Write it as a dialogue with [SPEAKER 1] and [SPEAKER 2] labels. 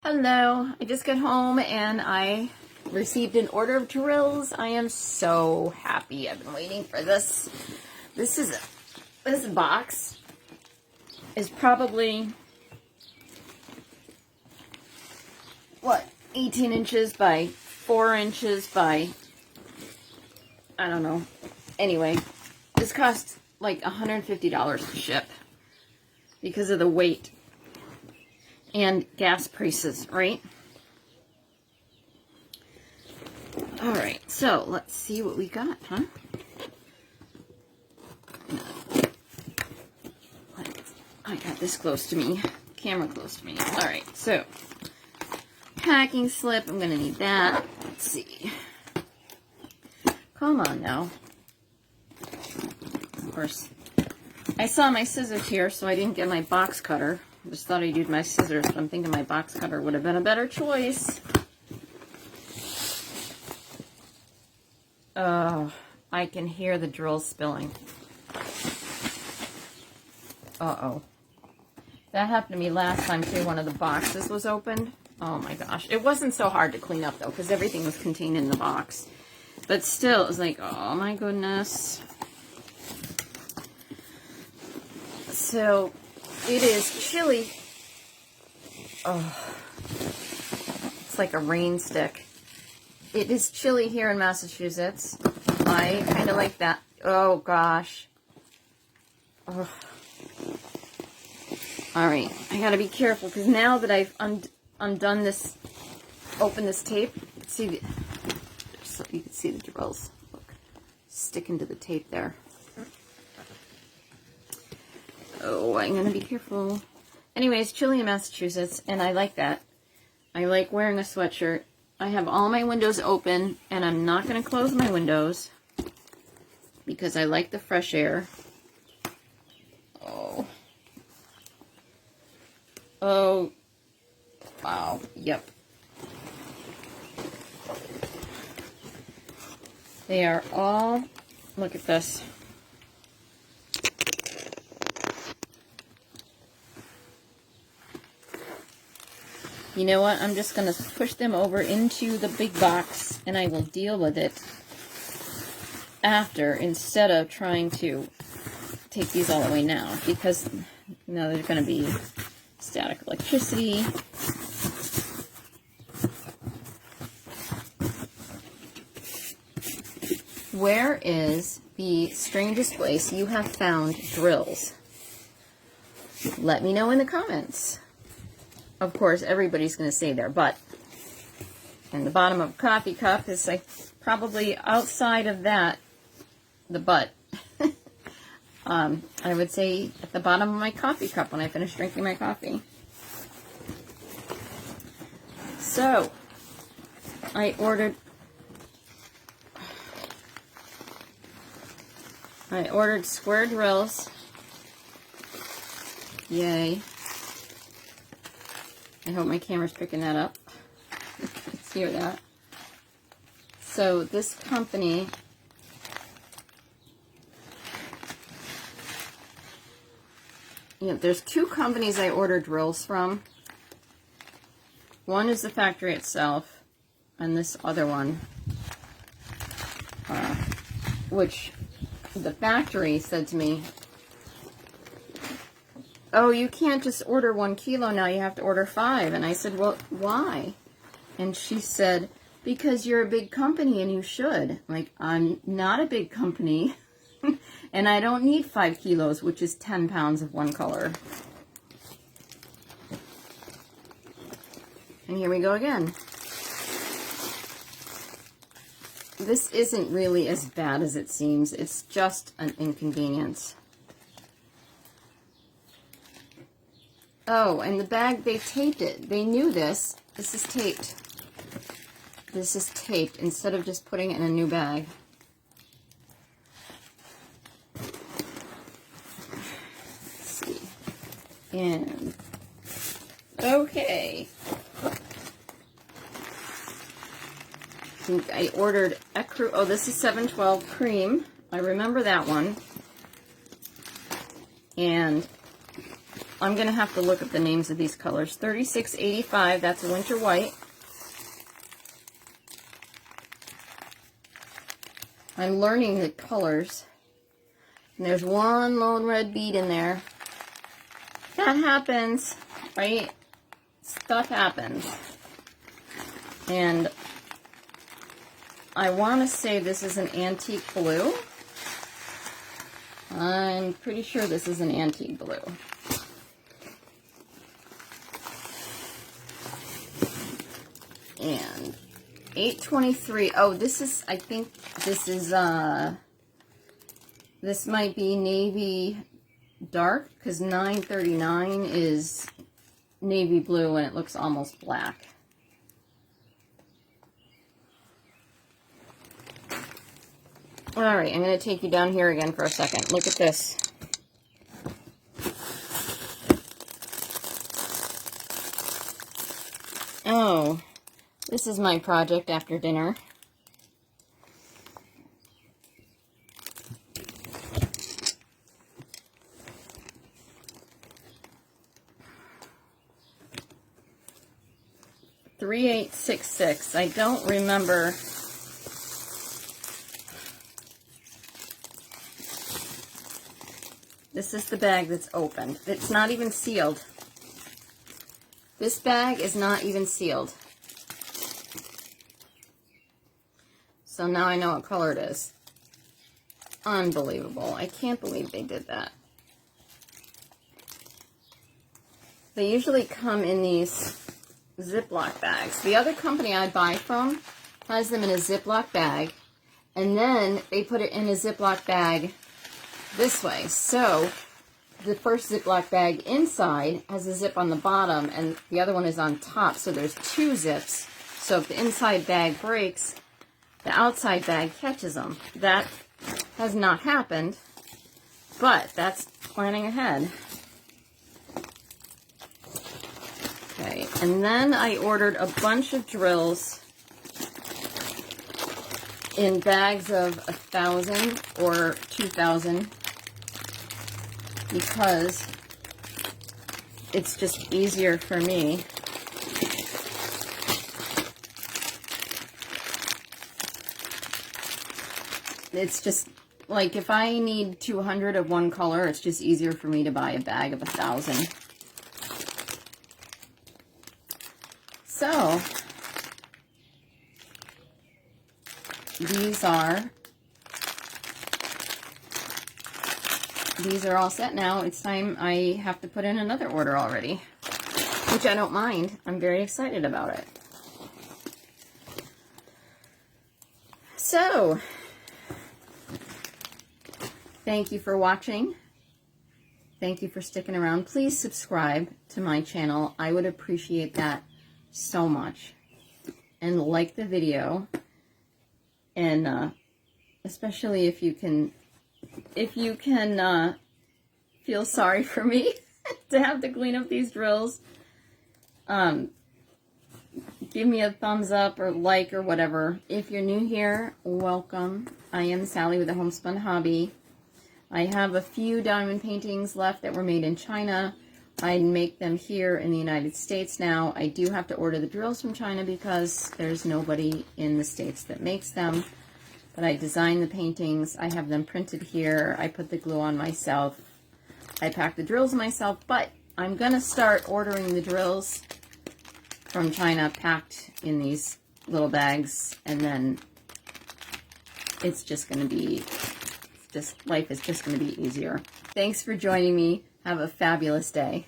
[SPEAKER 1] Hello, I just got home and I received an order of drills. I am so happy. I've been waiting for this. This box is probably, what, 18 inches by 4 inches by, I don't know. Anyway, this cost like $150 to ship because of the weight and gas prices, right? All right, so let's see what we got, huh? I got this close to me, camera close to me. All right, so packing slip, I'm gonna need that. Let's see. Come on now. Of course, I saw my scissors here, so I didn't get my box cutter. I just thought I'd use my scissors, but I'm thinking my box cutter would have been a better choice. Oh, I can hear the drill spilling. Uh-oh. That happened to me last time, too. One of the boxes was opened. Oh, my gosh. It wasn't so hard to clean up, though, because everything was contained in the box. But still, it was like, oh, my goodness. So, it is chilly. Oh, it's like a rain stick. It is chilly here in Massachusetts. I kind of like that. Oh, gosh. Oh. All right, I got to be careful because now that I've undone this, open this tape, see, so you can see the drills. Look, sticking to the tape there. Oh, I'm going to be careful. Anyways, chilly in Massachusetts, and I like that. I like wearing a sweatshirt. I have all my windows open, and I'm not going to close my windows because I like the fresh air. Oh. Oh. Wow. Yep. They are all, look at this. You know what? I'm just going to push them over into the big box, and I will deal with it after, instead of trying to take these all away now, because now there's going to be static electricity. Where is the strangest place you have found drills? Let me know in the comments. Of course, everybody's going to say their butt. And the bottom of a coffee cup is like probably outside of that, the butt. I would say at the bottom of my coffee cup when I finish drinking my coffee. So, I ordered square drills. Yay. I hope my camera's picking that up. Let's hear that. So this company, there's two companies I ordered drills from. One is the factory itself, and this other one, which the factory said to me, oh, you can't just order 1 kilo now, you have to order 5. And I said, well, why? And she said, because you're a big company and you should. Like, I'm not a big company, and I don't need 5 kilos, which is 10 pounds of one color. And here we go again. This isn't really as bad as it seems. It's just an inconvenience. Oh, and the bag, they taped it. They knew this. This is taped. This is taped instead of just putting it in a new bag. Let's see. And, okay. I think I ordered Ecru. Oh, this is 712 cream. I remember that one. And I'm going to have to look up the names of these colors. 3685, that's a winter white. I'm learning the colors. And there's one lone red bead in there. That happens, right? Stuff happens. And I want to say this is an antique blue. I'm pretty sure this is an antique blue. And 823. Oh, this is, I think this is, this might be navy dark, because 939 is navy blue and it looks almost black. Alright, I'm going to take you down here again for a second. Look at this. Oh, this is my project after dinner. $3866. I don't remember. This is the bag that's opened. It's not even sealed. This bag is not even sealed. So now I know what color it is. Unbelievable. I can't believe they did that. They usually come in these Ziploc bags. The other company I buy from has them in a Ziploc bag, and then they put it in a Ziploc bag this way. So the first Ziploc bag inside has a zip on the bottom, and the other one is on top, so there's two zips. So if the inside bag breaks, the outside bag catches them. That has not happened, but that's planning ahead. Okay, and then I ordered a bunch of drills in bags of 1,000 or 2,000 because it's just easier for me. It's just like if I need 200 of one color, it's just easier for me to buy a bag of 1,000. So, these are all set now. It's time I have to put in another order already, which I don't mind. I'm very excited about it. So, thank you for watching. Thank you for sticking around. Please subscribe to my channel. I would appreciate that so much. And like the video. And especially if you can feel sorry for me to have to clean up these drills. Give me a thumbs up or like or whatever. If you're new here, welcome. I am Sally with the Homespun Hobby. I have a few diamond paintings left that were made in China. I make them here in the United States now. I do have to order the drills from China because there's nobody in the States that makes them. But I design the paintings. I have them printed here. I put the glue on myself. I pack the drills myself. But I'm going to start ordering the drills from China packed in these little bags. And then it's just going to be, life is just going to be easier. Thanks for joining me. Have a fabulous day.